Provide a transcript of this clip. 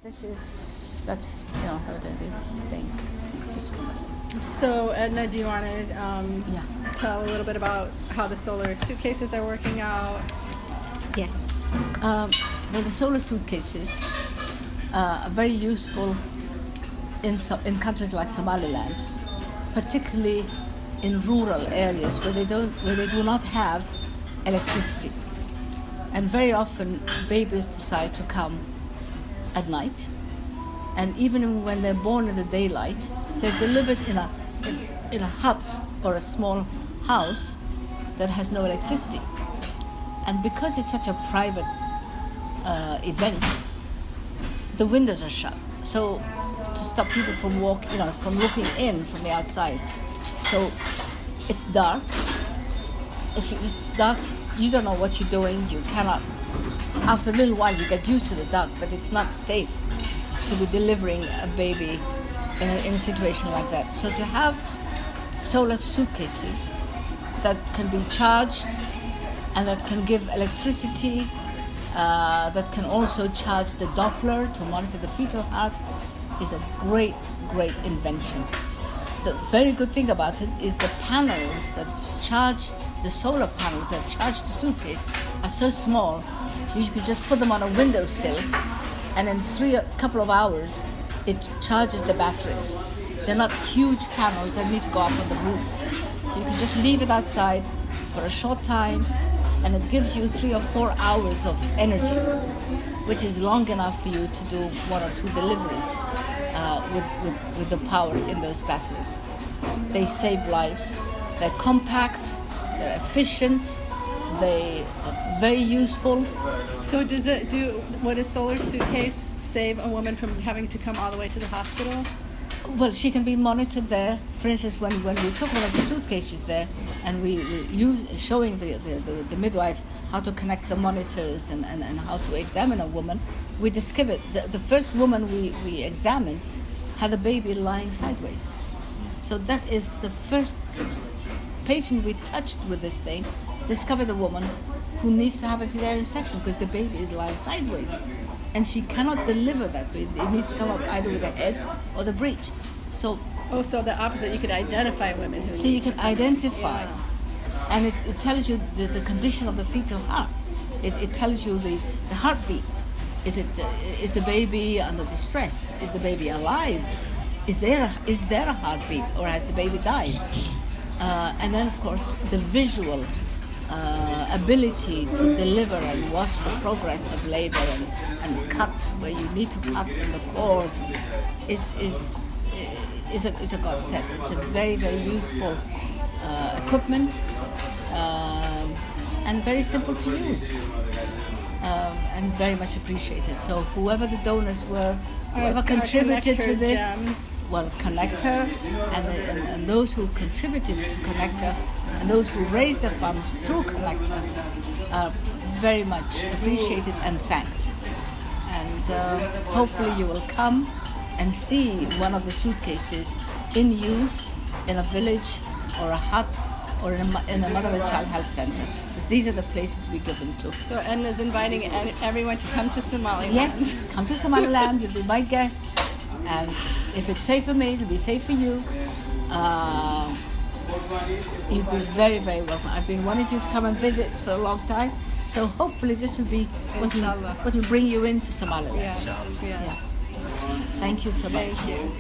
That's her doing this thing. This woman. So Edna, do you want to Yeah. tell a little bit about how the solar suitcases are working out? Yes. Well, the solar suitcases are very useful in countries like Somaliland, particularly in rural areas where they do not have electricity, and very often babies decide to come at night, and even when they're born in the daylight, they're delivered in a hut or a small house that has no electricity. And because it's such a private event, the windows are shut. So to stop people from looking in from the outside. So it's dark. If it's dark, you don't know what you're doing. You cannot. After a little while, you get used to the dark, but it's not safe to be delivering a baby in a situation like that. So to have solar suitcases that can be charged and that can give electricity, that can also charge the Doppler to monitor the fetal heart, is a great, great invention. The very good thing about it is the panels that charge, the solar panels that charge the suitcase are so small, you can just put them on a windowsill, and in a couple of hours, it charges the batteries. They're not huge panels that need to go up on the roof. So you can just leave it outside for a short time, and it gives you 3 or 4 hours of energy, which is long enough for you to do 1 or 2 deliveries with the power in those batteries. They save lives. They're compact, they're efficient, they are very useful. So would a solar suitcase save a woman from having to come all the way to the hospital? Well, she can be monitored there. For instance, when we took one of the suitcases there, and we showing the midwife how to connect the monitors and how to examine a woman, we discovered the first woman we examined had a baby lying sideways. So that is the first patient we touched with this thing, discovered a woman who needs to have a cesarean section because the baby is lying sideways. And she cannot deliver that baby. It needs to come up either with the head or the breech. So the opposite, you could identify women who you can identify. Yeah. And it tells you the condition of the fetal heart. It tells you the heartbeat. Is the baby under distress? Is the baby alive? Is there a heartbeat, or has the baby died? And then, of course, the visual ability to deliver and watch the progress of labor and cut where you need to cut in the cord is a godsend. It's a very, very useful equipment and very simple to use and very much appreciated. So whoever the donors were, whoever contributed to this, well, Connecther and those who contributed to Connecther and those who raised the funds through Connecther are very much appreciated and thanked. And hopefully you will come and see one of the suitcases in use in a village or a hut or in a mother and child health center, because these are the places we give them to. So Edna's inviting everyone to come to Somaliland. Yes, come to Somaliland, you'll be my guest. And if it's safe for me, it'll be safe for you. You'll be very, very welcome. I've been wanting you to come and visit for a long time. So hopefully this will be what will bring you into Somaliland. Yes. Yeah. Thank you so much. Thank you.